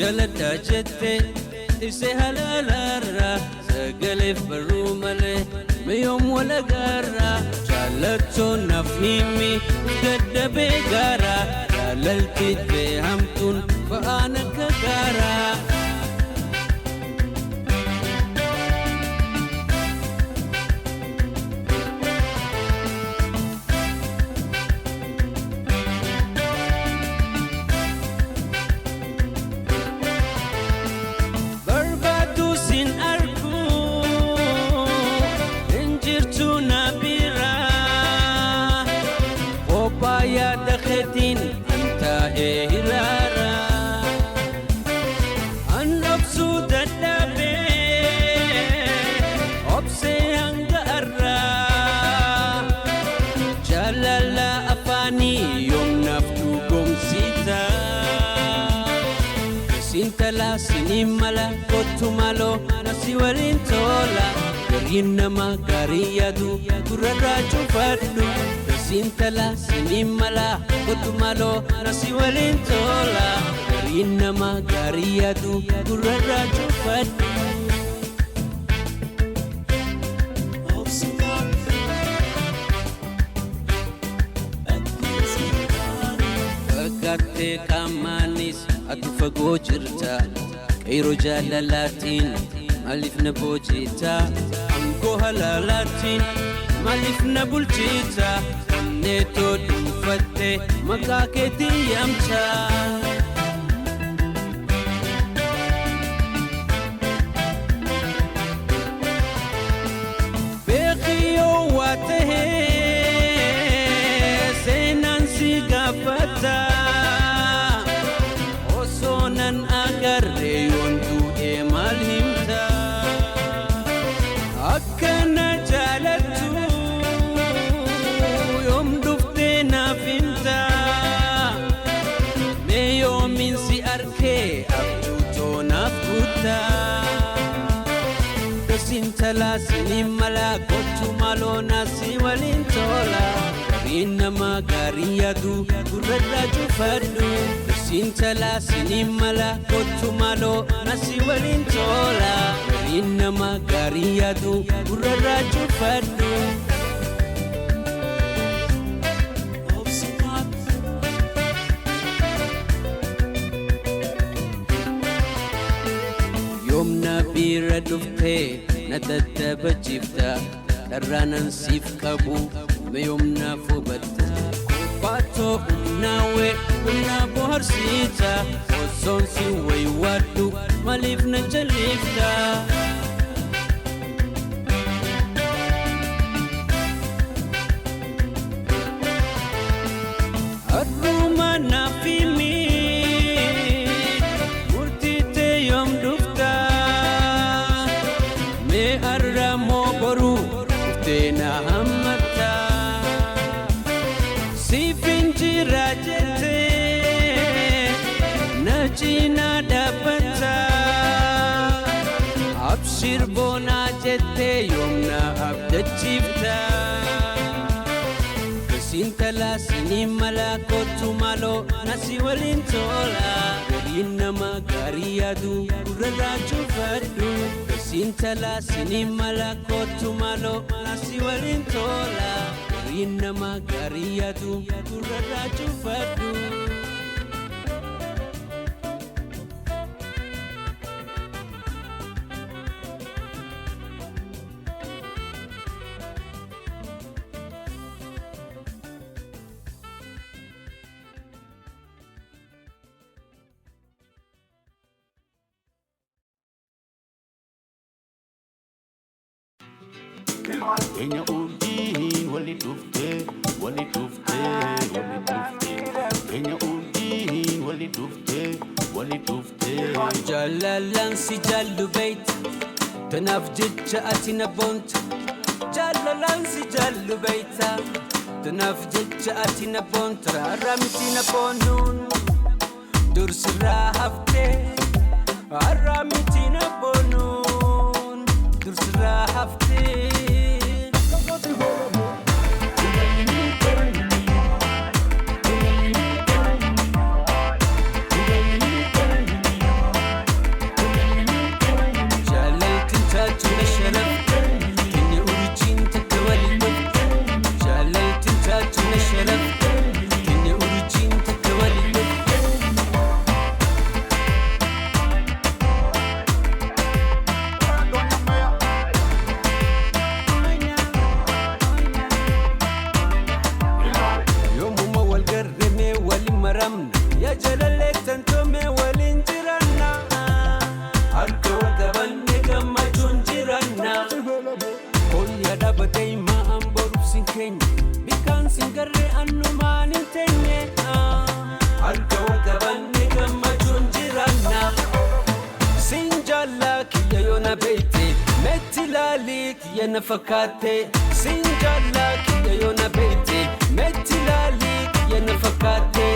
جلتا جتة إسهال الأرى سقلف برومله ميوم ولا قرى جلتو نفهمي قد بقرى جللتي بهمتون فأنا كقرى أنت إهرارا النفس تدبي أبسي هنقرا جلال أفاني يوم نفتوكم سيتا سنت لا سنملا كنت مالو نسي ولين تولا كرينما كريادو كرراجو فردو سنتلا سنملا كتمالو نسي ولين تولا كرينما كريادو كرراجو فردو فكرت كمانيس أتفقو جرتا كيرو جالالاتين مالف نبوجيتا أنكو هلالاتين مالف نبولجيتا نيتو دوفتة مكاكتي يمتا بيخيو واته سينانسي غافتا وصونان أغر يوندو إمالهمتا أكنا جالتو يوم دفتنا فينتا ميو من سي أركي أبجوتو نفكوتا تسنتلا سنملا كوتو مالو ناسي ولينتولا إنما غاريادو كرراجو فردو تسنتلا سنملا كوتو مالو ناسي ولينتولا إنما غاريادو كرراجو فردو يوم نبير دفته ندتب جفتا ترانا نسيف كابو ميوم نفوبتا باتو ناوي ونابو هرسيتا وصون سيوي وادو ماليف نجليفتا الروما نافيمي مرتيتي يوم دفتا مي أرمو برو دفتنا همتا سيفين جراجتي نجينا دبتا أبشر بونا جتي يومنا أبدا جيفتا سنتلا سنملا كوتو مالو ناسي ولينتولا كرينما كريادو كرراجو فردو سنتلا سنملا كوتو مالو ناسي ولينتولا كرينما كريادو كرراجو فردو Kenya udi wali tufte Kenya udi wali tufte جلالا سجل بيت تنافجد جاءتنا بونت جلالا سجل بيت تنافجد جاءتنا بونت رامتنا بونون درس راهفته رامتنا بونون درس راهفته lalik ya nafakate sinjalak ya yona bete metti lalik ya nafakate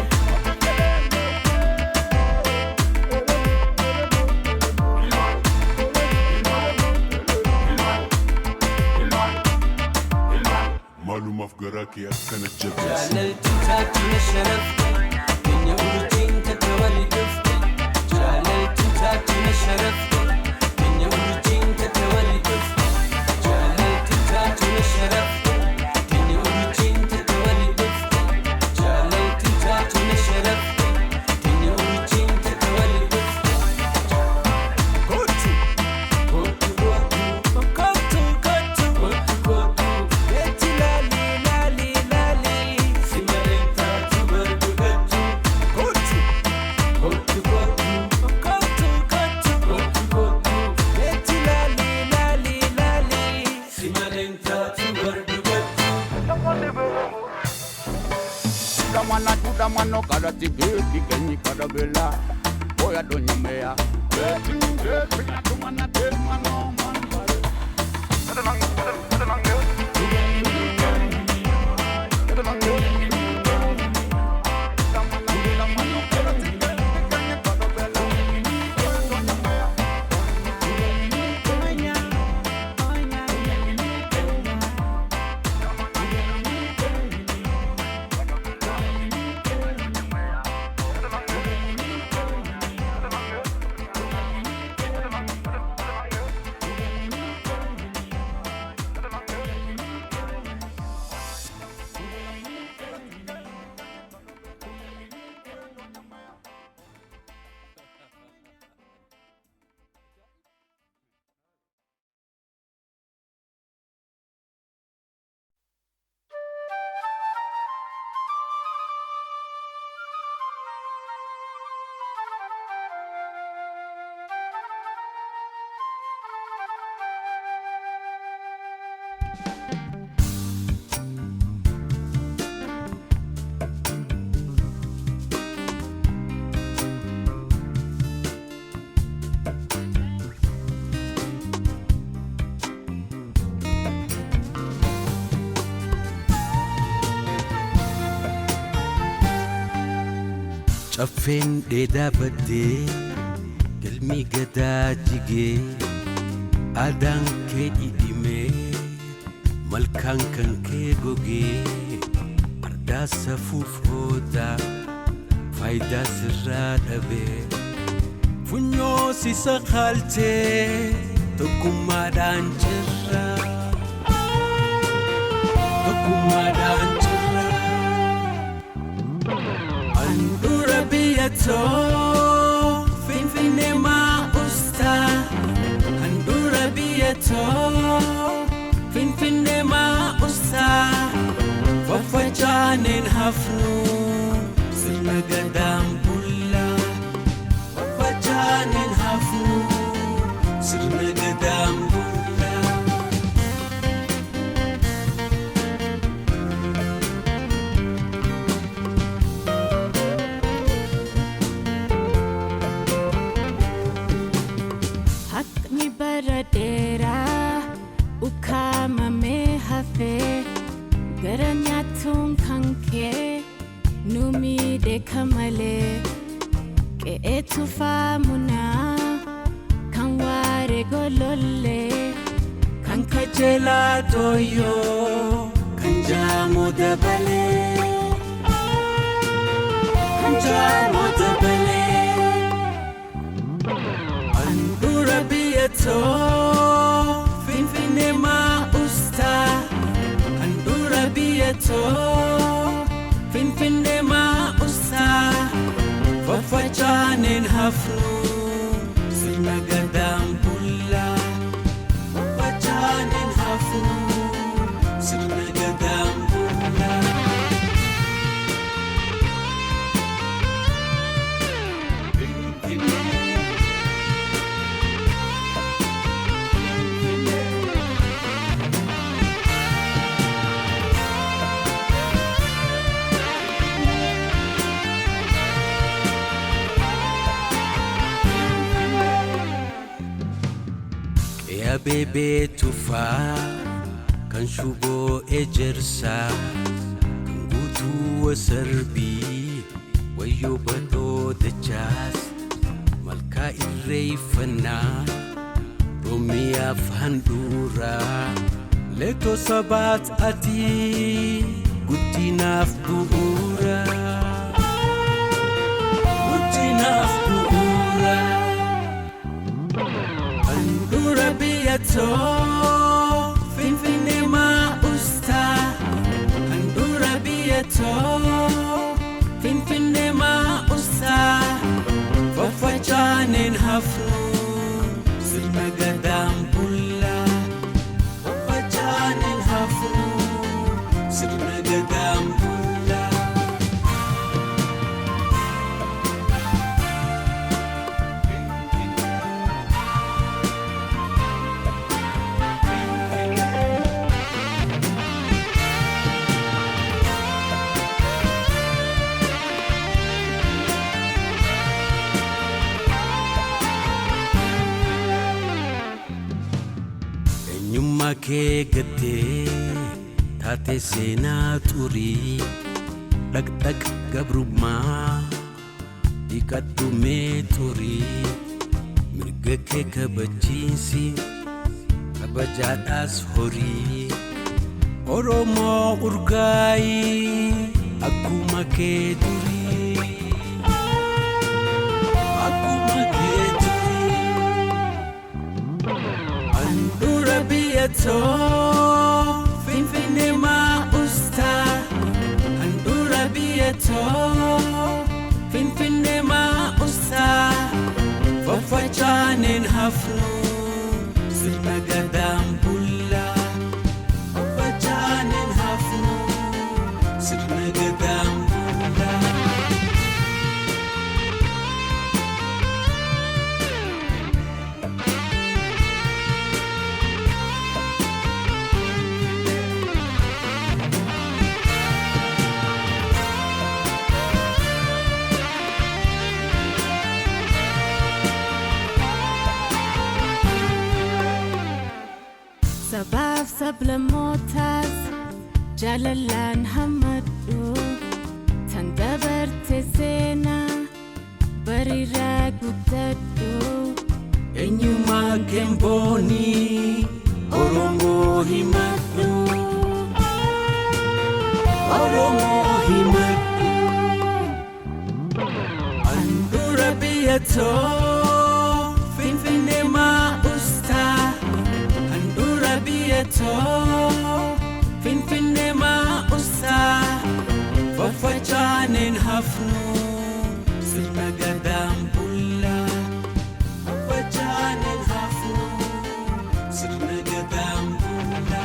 معلومة في جراكي كانت جبس جللت تاكل شرفتي دنيا ورجين تتولي دفتي جللت تاكل شرفتي دنيا ورجين تتولي دفتي جللت تاكل شرفتي دنيا ورجين تتولي دفتي جللت تاكل شرفتي دنيا ورجين تتولي دفتي كوتو كوتو كوتو كوتو كوتو بيتي لالي لالي لالي سمرتا تبرد كوتو كوتو كوتو كوتو كوتو كوتو بيتي لالي لالي لالي سمرتا تبرد كوتو Juda mano kada tibeti kenyi kada bela Oya donya mea Beti beti na tumana te mano manbare Caffeen dheedaa baddee galmii gadaa jigee aadaan kee dhidhimee malkaan kan kee gogee ardaa safuuf hoodaa faayidaa sirraa dhabee funyoo sisa kaaltee tokkummaadhaan jirra tokkummaadhaan jirra. Andura biyato finfinne ma usta Andura biyato finfinne ma usta Fafajanin hafnu sirna gadam bulla Fafajanin hafnu sirna gadam bulla Baradera ukama me hafe garanya tun kanke numi de kamale ke etufa muna kanware golole kankajela toyo kanjamo dabale kanjamo dabale Andura biyato finfinne ma usta Andura biyato finfinne ma usta Fafajanin hafnu sirna gadam bulla Fafajanin hafnu sirna gadam bulla Dabebe tufa kan shubo ejersa kan gutu wasarbi wayo bado da jas malka irreifana romiya fandura leto sabat ati gutinaf buura gutinaf buura andura biyato finfine ma usta andura biyato finfine ma usta fafachanen hafnu sirna gadam bulla fafachanen hafnu sirna gadam bulla Enyumma kee gattee taate seenaa xurii dhaqdhaq gabrummaa dhiqadhu mee xurii mirga kee kabachiinsi kabajaadhaas horii Oromoo urgaayii akkuma kee durii akkuma kee durii andura biyato finfine ma usta andura biyato finfine ma usta fafachanen hafnu sirna gadam bulla fafachanen hafnu sirna gadam bulla Sabaf sablamotas jalalan hamadu tandabarte sena barira gudaddu Enyuma kemboni Oromo himaddu Oromo himaddu Andura biyato finfine ma usta Andura biyato finfine ma usta fafachanen hafnu sirna gadam bulla fafachanen hafnu sirna gadam bulla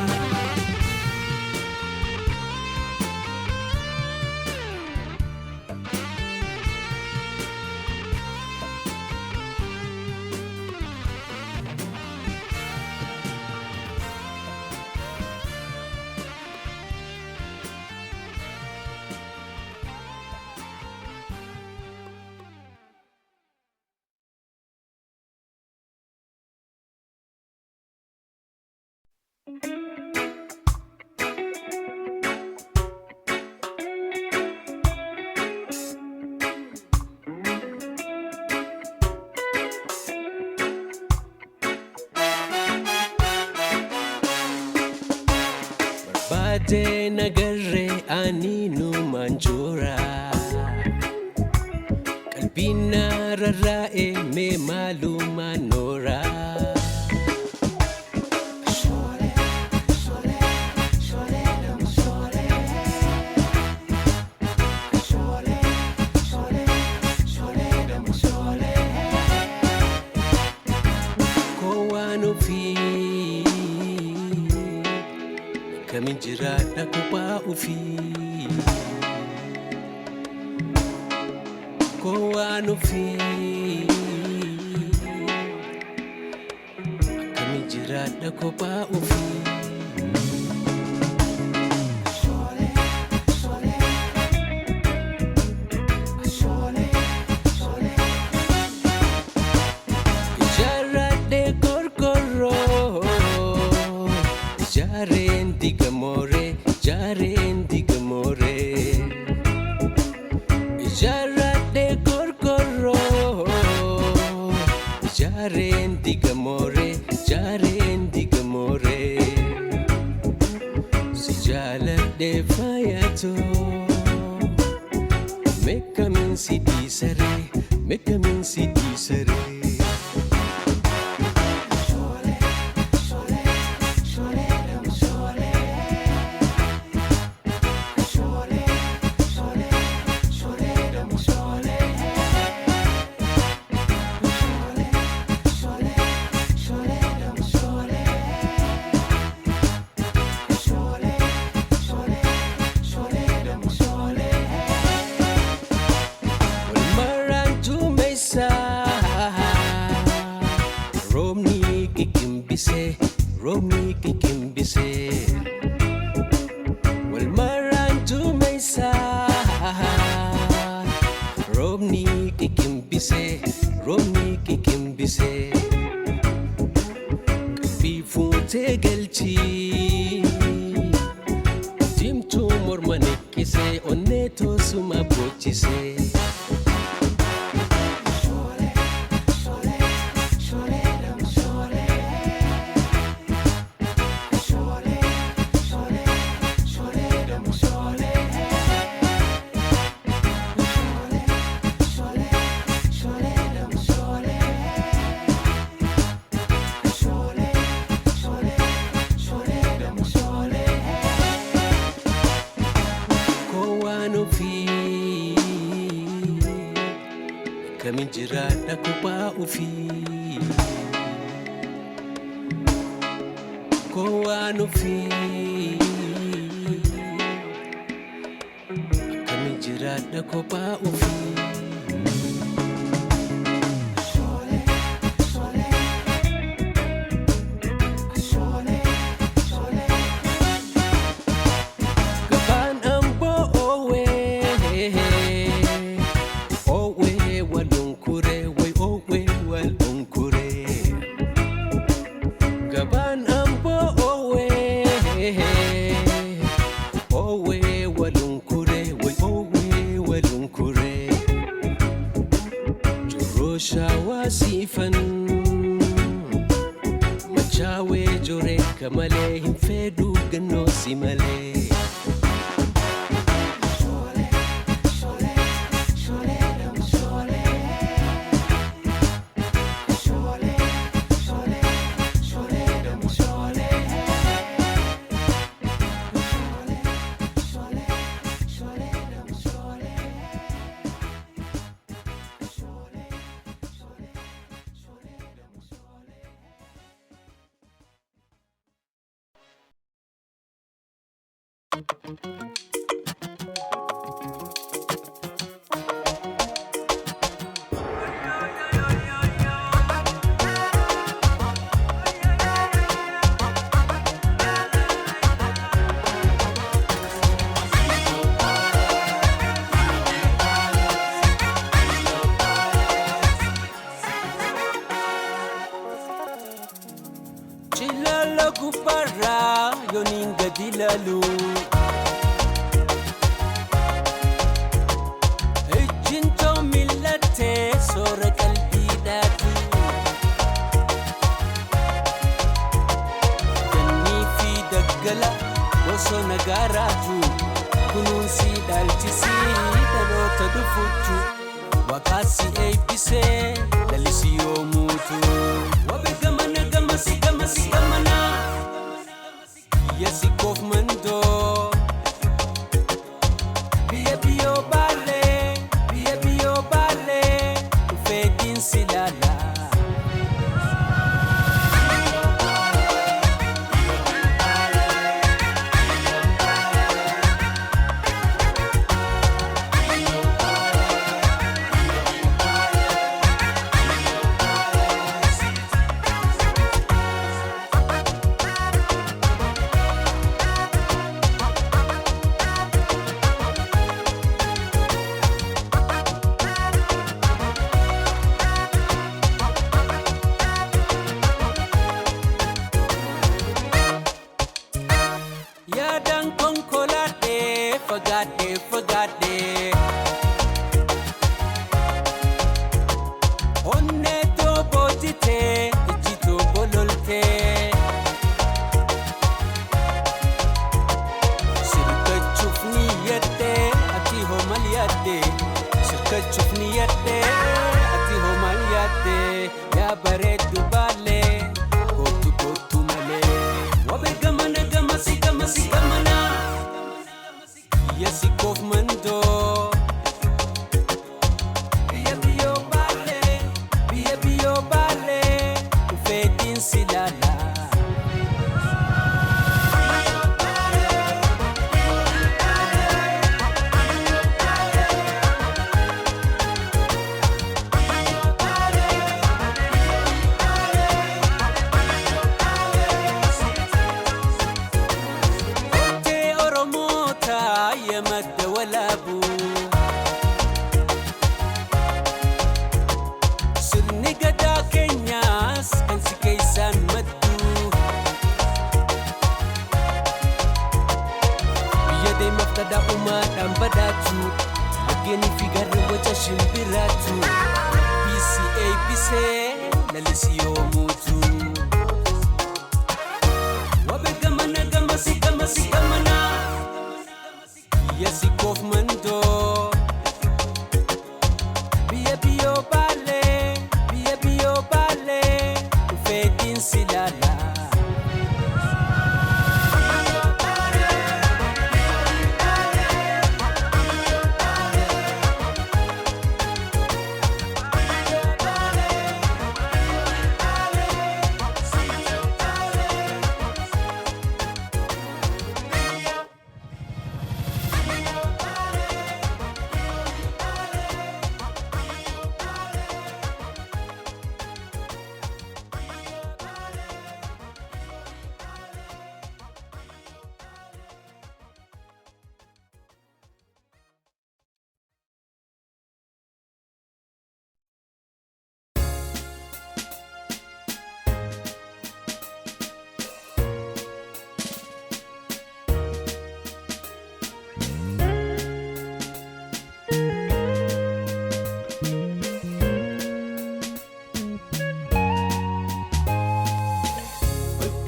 Bade nagarre aninu manjura Kalbina rarae me maluma nora Kowano fi Kamin jirada kupa ufi Kowano fi Kamin jirada kupa ufi Jarade korkoro Jaren digamore Si jala de fayato Mekamin si disare Romni kikimbise Walmaran tumesa Romni kikimbise Kafifunte galchi Jimtu mormanekise Oneto suma bochise Kamin jirada kupa ufi Koano fi Kamin jirada kupa ufi Shawasifan Machawe jore kamale himfedu gano simale Chilala kupara yoninga dilalu Ejinto millate sora kalbi datu Ganni fi daggala boso nagaratu Kununsi dalchisi dalota dufutu Wakasi eipise dalisi yomutu Wabegamana gamasi gamana Yesi kofmando Biye biyo bale Ufedin silala Yadan konkolade fagade Onne to bojit yaa bareeddu baalee kottu malee wabe gamana gamasi gamana yasi koof mandoo biya baalee feetiin silala da umadam badatu ageni figare wacha shimbiratu PCA nalisio mutu wabe gamana gamasi gamana yasi koof mandoo biya baalee feetiin silala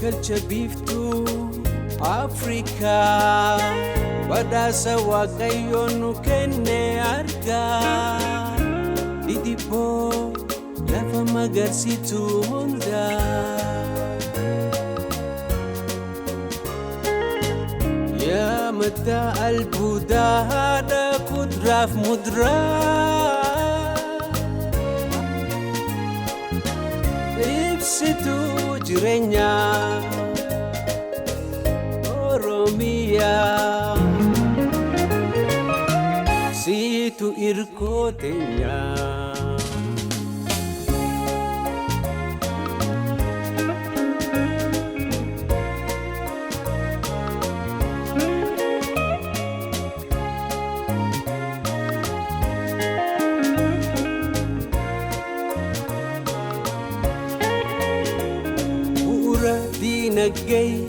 Culture biftu Africa badasa wakayonu kenne arga didipo lafa magarsitu hunda ya mata albuda hada kudraf mudra ibsitu jirenya Oromia situ irkotenya Dinagay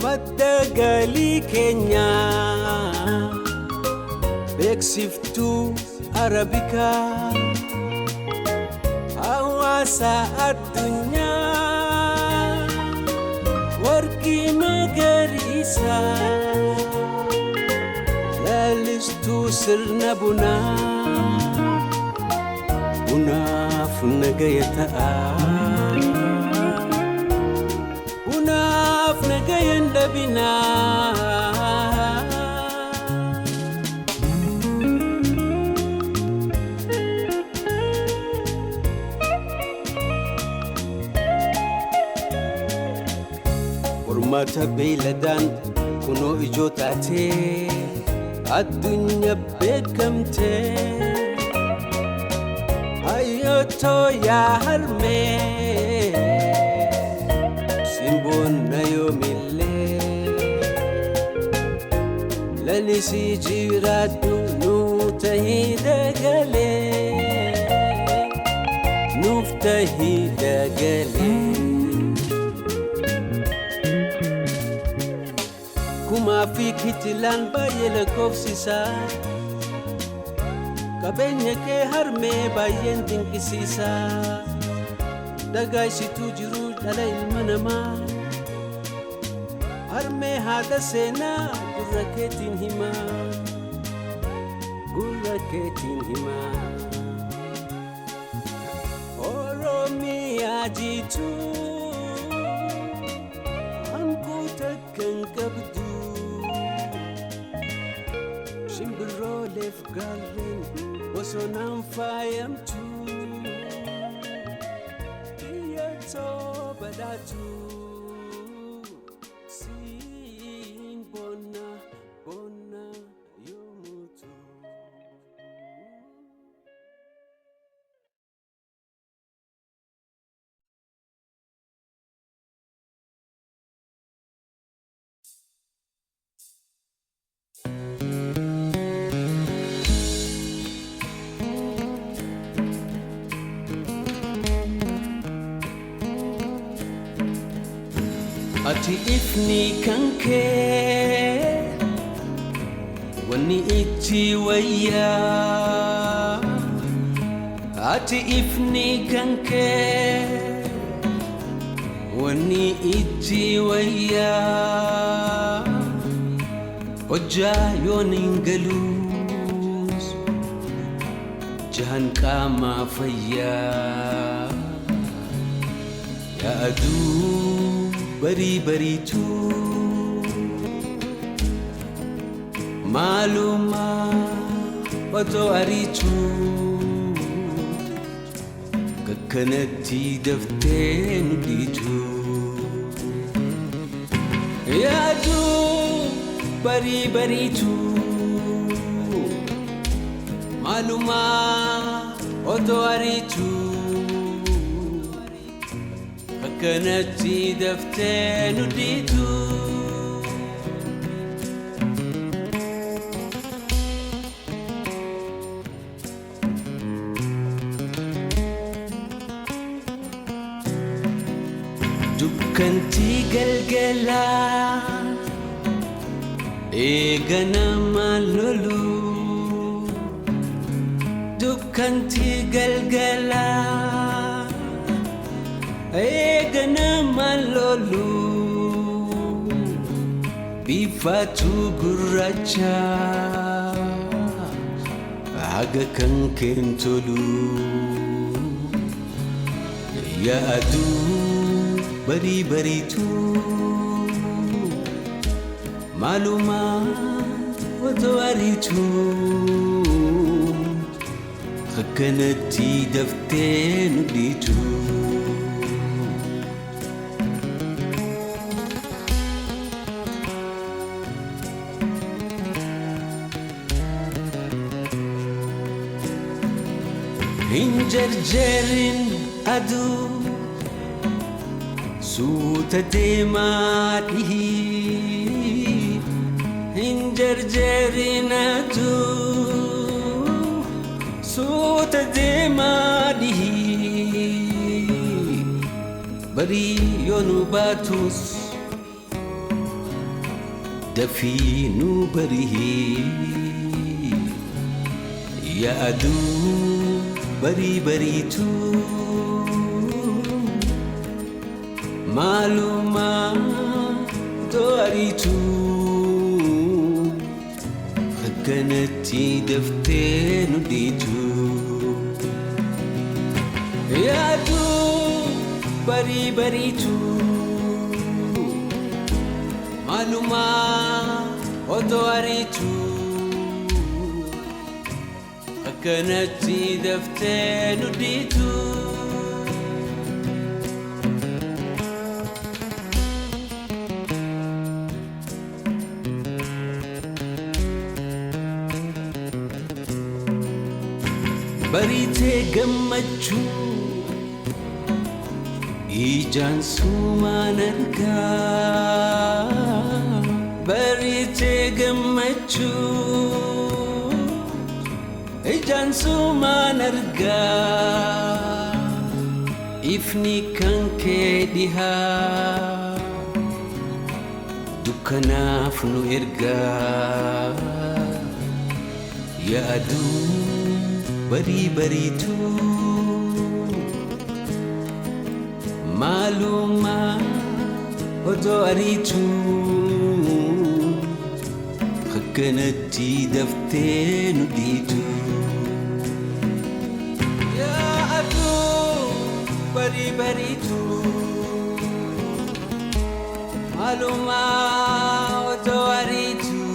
madagali Kenya beksiftu Arabica hawasa adunya warki magarisa lalistu sirna bunaf nagayata nagayan dabina Urmata beyladan kuno ijotate adunya bekamte ayoto ya harme simbon nayomile lalisi jiratu nutahida gale nuftahida gale kuma fikitilan bayela kofsisa kabenya ke harme bayen dinkisisa dagay situ jiru dala ilmanama harme hada sena guraketin hima راجيتو عنكو تكن كبدو شمبرو لف قالين وصنام فايمتو يتو بداتو سين بونا بونا يوموتو Ati ifni kanke wani iti waya Ati ifni kanke wani iti waya Oja yoningalus jahan kama faya Ya adu bari bari tu maluma wato aritu kakkanatti dafteen ditu ya du bari bari tu maluma wato aritu kakkanatti dafteen ditu dukkanti galgala eeganama lolu dukkanti galgala eeganama lolu bifatu gurracha haga kan kentolu ya adu bari bari tu maluma wato aritu kakkanatti dafteen ditu hinjarjarin adu suuta deemaadhihi hinjarjarinatu suuta deemaadhihi barii yoonu baatus dafii nu barihi yaadu barii bariitu maluma doaritu kakkanatti dafteen ditu yaadu barii bariitu maluma doaritu kakkanatti dafteen ditu barite gammachu ijaan sumaan argaa barite gammachu ijaan sumaan argaa ifni kan kee dhihaa dukkanaaf nu ergaa yaadu barii bariitu maluma odoo ariitu kakkanatti daftee nu dhiitu yaadu baritu maluma otowaritu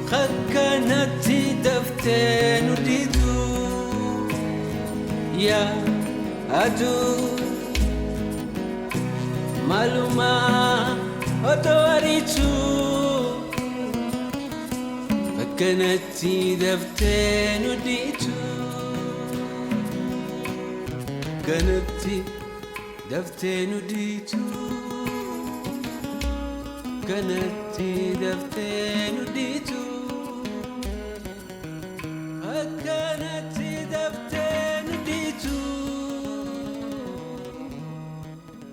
khakkanatti daftenu ditu ya adu maluma otowaritu khakkanatti daftenu ditu كانتي دفتين وديتو كانتي دفتين وديتو كانتي دفتين وديتو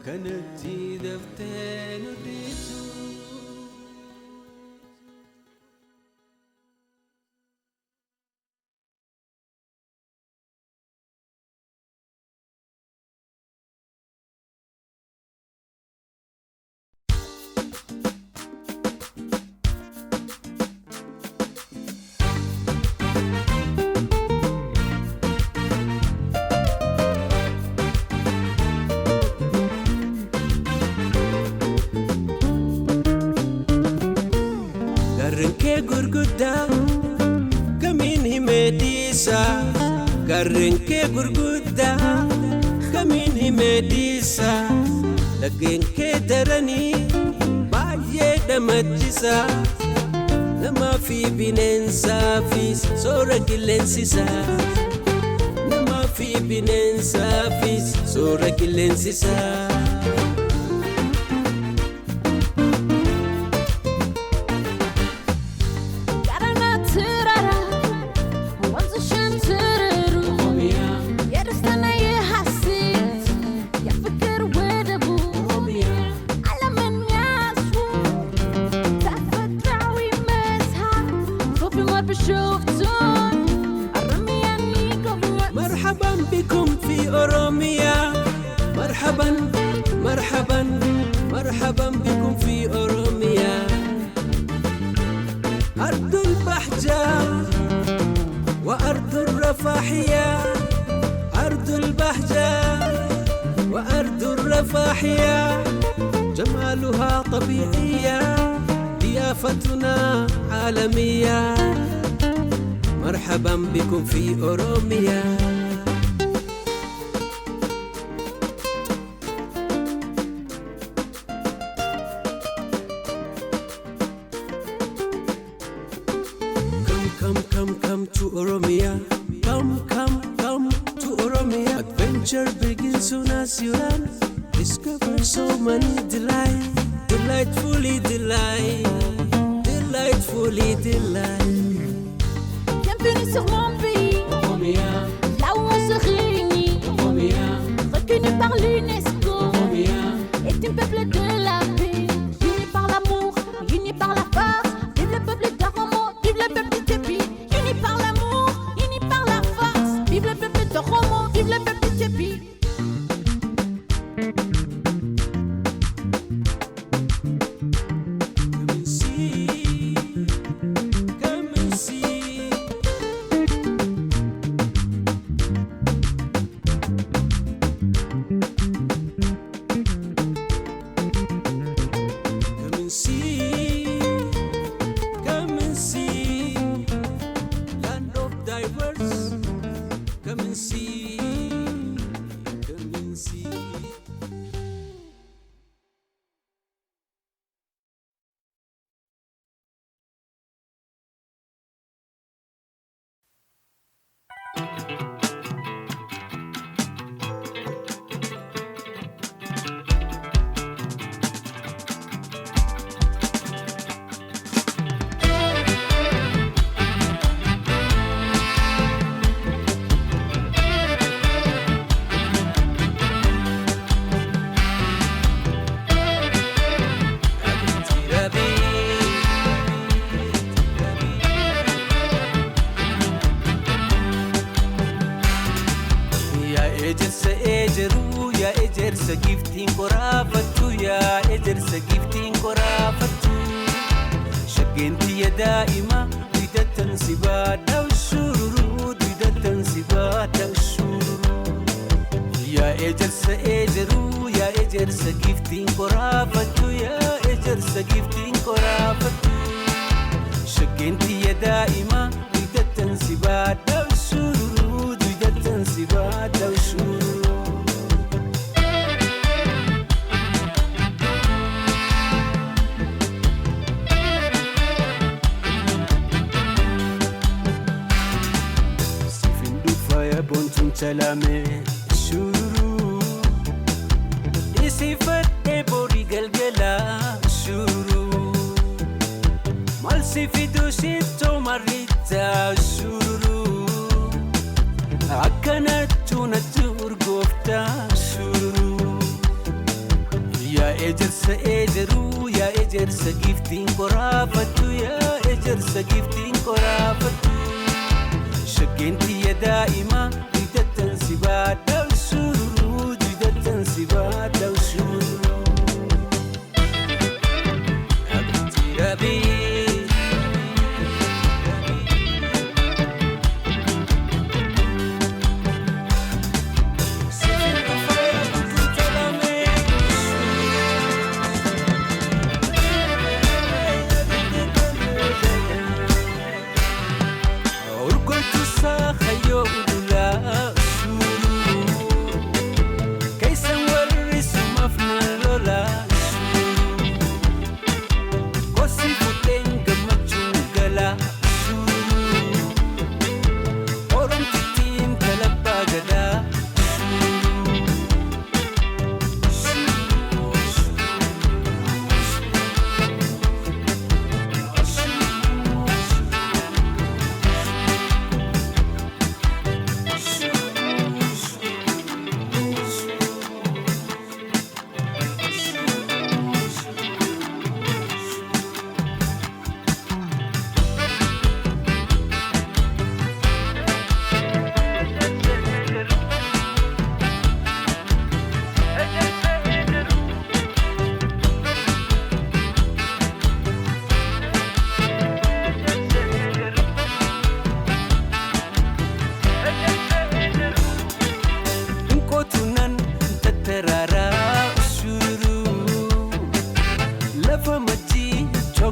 كانتي دفتين وديتو Garrenke gurgudda kamini medisa lagenke darani baye damachisa nama fi binensa fis sora gilensisa nama fi binensa fis sora gilensisa مرحبا بكم في أوروميا أرض البحجة وأرض الرفاحية أرض البحجة وأرض الرفاحية جمالها طبيعية ضيافتنا عالمية مرحبا بكم في أوروميا Come to Oromia. Come to Oromia. Adventure begins soon as you land. Discover so many delight. Delightfully delight. Bienvenue sur mon pays, Oromia. là où on se réunit, Oromia. reconnu par l'UNESCO, Oromia. est un peuple de la paix, uni par l'amour, uni par la force. Vive le peuple d'Oromo, vive le peuple de Tepi. Unis par l'amour, unis par la force. Vive le peuple d'Oromo, vive le peuple de Tepi. Come and see. Land of diverse. Come and see. ejersa giftiin qoraafattu yaa ejersa giftiin qoraafattu shaggeentii ya daa'ima didatan si baadha ushururu didatan si baadha ushururu يا إجرس إجرو يا إجرس جفتين قرافتو يا إجرس جفتين قرافتو شكنتي يا دائما ويدا تنسبات دو الشرود ويدا تنسبات دو الشرود سيفين دوفا يا بونتون سلامي الشرود يسيفت إبوري قلقلا الشرود مالسي في دوشيتو مريتا الشرور عكنت ونتور قفتا الشرور يا إجرس إجرو يا إجرس جفتين قرافتو يا إجرس جفتين قرافتو شكنتي يا دائما ويدا تنسبات دو الشرور ويدا تنسبات دو الشرور يا بنتي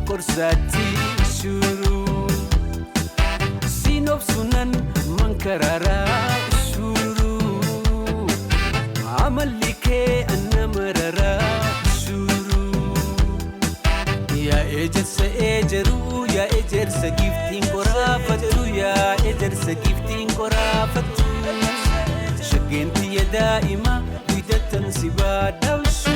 Korsati shuru Sinop sunan mankarara shuru Amalike annamarara shuru Ya ejersa ejeru ya ejersa gifting korafatu ya ejersa gifting korafatu Shagenti ya daima wida tansiba dawshu